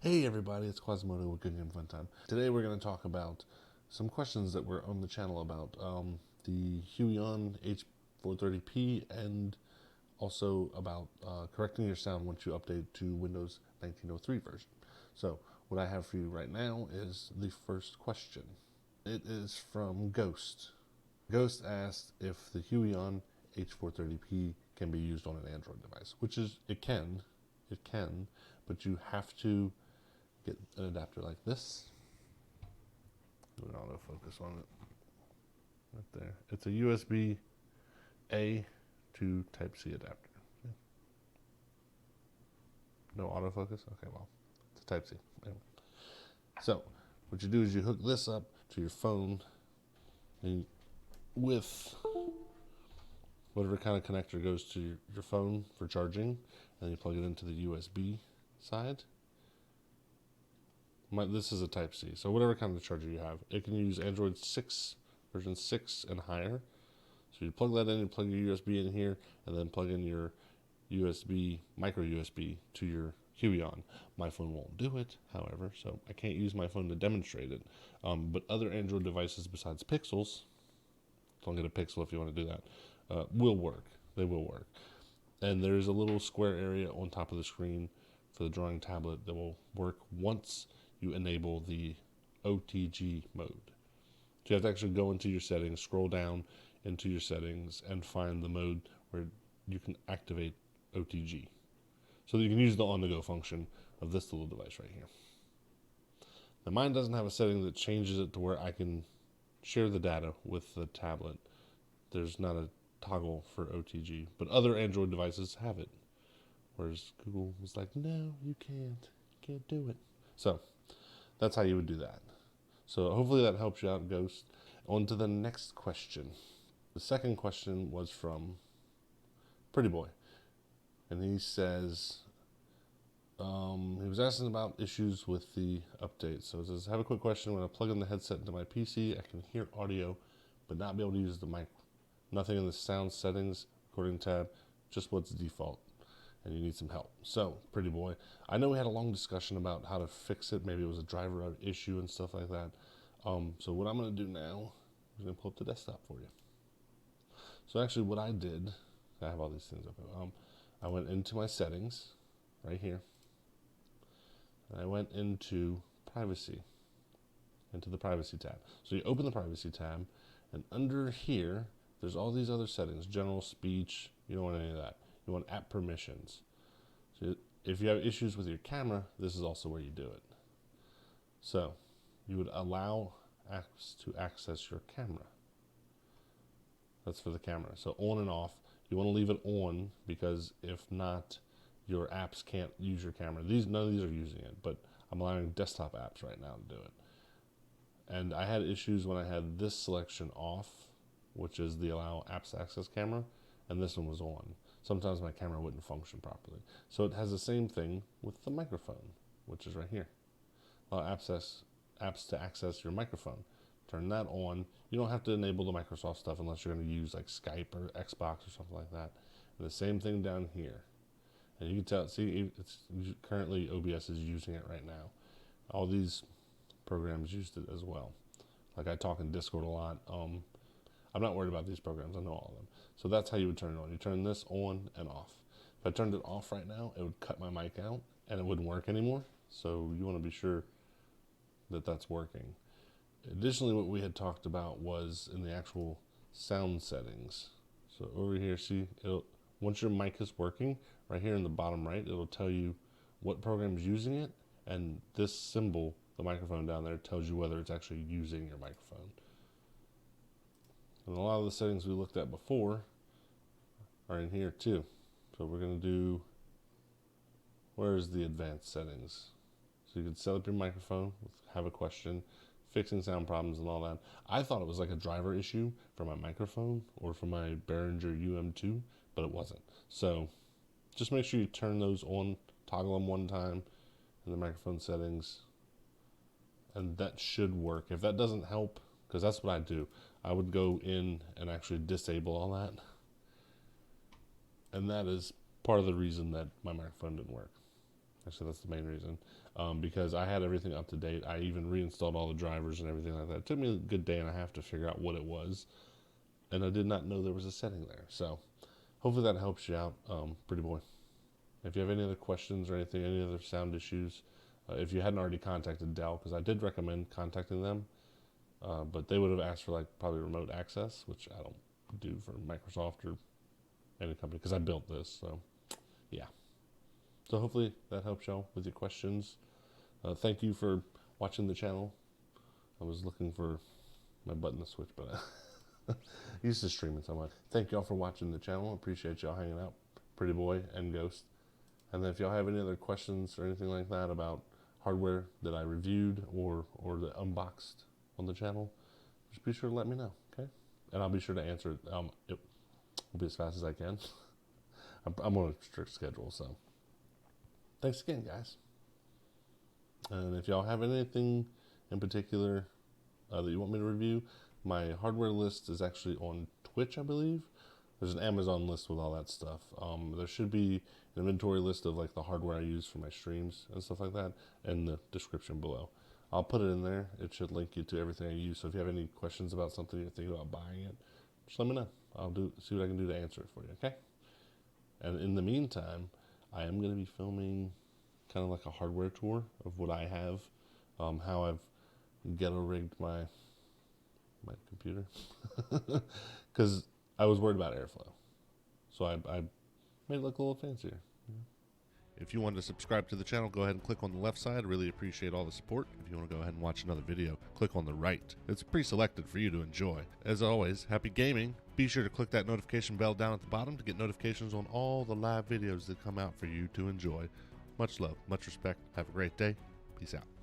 Hey everybody, it's Quazimotoe with Good Game Fun Time. Today we're going to talk about some questions that were on the channel about the Huion H430p and also about correcting your sound once you update to Windows 1903 version. So what I have for you right now is the first question. It is from Ghost. Ghost asked if the Huion H430p can be used on an Android device, which is, it can, but you have to get an adapter like this. Do an autofocus on it. Right there. It's a USB A to Type-C adapter. Yeah. No autofocus? Okay, well, it's a Type-C. Anyway. So, what you do is you hook this up to your phone and with whatever kind of connector goes to your phone for charging, and you plug it into the USB side. This is a Type-C, so whatever kind of charger you have. It can use Android 6, version 6 and higher. So you plug that in, you plug your USB in here, and then plug in your USB, micro USB to your Huion. My phone won't do it, however, so I can't use my phone to demonstrate it. But other Android devices besides Pixels, don't get a Pixel if you want to do that, will work. They will work. And there's a little square area on top of the screen for the drawing tablet that will work once you enable the OTG mode. So you have to actually go into your settings, scroll down into your settings, and find the mode where you can activate OTG. So that you can use the on-the-go function of this little device right here. Now mine doesn't have a setting that changes it to where I can share the data with the tablet. There's not a toggle for OTG, but other Android devices have it. Whereas Google was like, no, you can't do it. So that's how you would do that. So hopefully that helps you out, Ghost. On to the next question. The second question was from Pretty Boy. And he says, he was asking about issues with the update. So it says, I have a quick question. When I plug in the headset into my PC, I can hear audio, but not be able to use the mic. Nothing in the sound settings, recording tab, just what's default. And you need some help. So, Pretty Boy, I know we had a long discussion about how to fix it. Maybe it was a driver out issue and stuff like that. So what I'm going to do now is going to pull up the desktop for you. So actually what I did, I have all these things up. I went into my settings right here. And I went into privacy, into the privacy tab. So you open the privacy tab, and under here, there's all these other settings, general speech, you don't want any of that. You want app permissions. So if you have issues with your camera, this is also where you do it. So you would allow apps to access your camera. That's for the camera. So on and off, you want to leave it on because if not, your apps can't use your camera. None of these are using it, but I'm allowing desktop apps right now to do it. And I had issues when I had this selection off, which is the allow apps access camera, and this one was on. Sometimes my camera wouldn't function properly. So it has the same thing with the microphone, which is right here. Allow apps to access your microphone. Turn that on. You don't have to enable the Microsoft stuff unless you're going to use like Skype or Xbox or something like that. And the same thing down here. And you can tell, see, it's currently OBS is using it right now. All these programs used it as well. Like I talk in Discord a lot. I'm not worried about these programs. I know all of them. So that's how you would turn it on. You turn this on and off. If I turned it off right now, it would cut my mic out and it wouldn't work anymore. So you want to be sure that that's working. Additionally, what we had talked about was in the actual sound settings. So over here, see, once your mic is working, right here in the bottom right, it'll tell you what program is using it. And this symbol, the microphone down there, tells you whether it's actually using your microphone. And a lot of the settings we looked at before are in here too. So we're going to do, where's the advanced settings? So you can set up your microphone, have a question, fixing sound problems and all that. I thought it was like a driver issue for my microphone or for my Behringer UM2, but it wasn't. So just make sure you turn those on, toggle them one time in the microphone settings, and that should work. If that doesn't help, because that's what I do, I would go in and actually disable all that. And that is part of the reason that my microphone didn't work. Actually, that's the main reason. because I had everything up to date. I even reinstalled all the drivers and everything like that. It took me a good day and a half to figure out what it was, and I did not know there was a setting there. So hopefully that helps you out, pretty boy. If you have any other questions or anything, any other sound issues, if you hadn't already contacted Dell, because I did recommend contacting them, but they would have asked for like probably remote access, which I don't do for Microsoft or any company because I built this. So yeah. So hopefully that helps y'all with your questions. Thank you for watching the channel. I was looking for my button to switch, but I used to streaming so much. Thank y'all for watching the channel. Appreciate y'all hanging out, Pretty Boy and Ghost. And then if y'all have any other questions or anything like that about hardware that I reviewed or that unboxed on the channel, just be sure to let me know, okay? And I'll be sure to answer it. It will be as fast as I can. I'm on a strict schedule, so thanks again, guys. And if y'all have anything in particular that you want me to review, my hardware list is actually on Twitch, I believe. There's an Amazon list with all that stuff. There should be an inventory list of like the hardware I use for my streams and stuff like that in the description below. I'll put it in there. It should link you to everything I use. So if you have any questions about something you're thinking about buying it, just let me know. I'll see what I can do to answer it for you, okay? And in the meantime, I am going to be filming kind of like a hardware tour of what I have, how I've ghetto rigged my computer, because I was worried about airflow, so I made it look a little fancier. If you want to subscribe to the channel, go ahead and click on the left side. I really appreciate all the support. If you want to go ahead and watch another video, click on the right. It's pre-selected for you to enjoy. As always, happy gaming. Be sure to click that notification bell down at the bottom to get notifications on all the live videos that come out for you to enjoy. Much love, much respect. Have a great day. Peace out.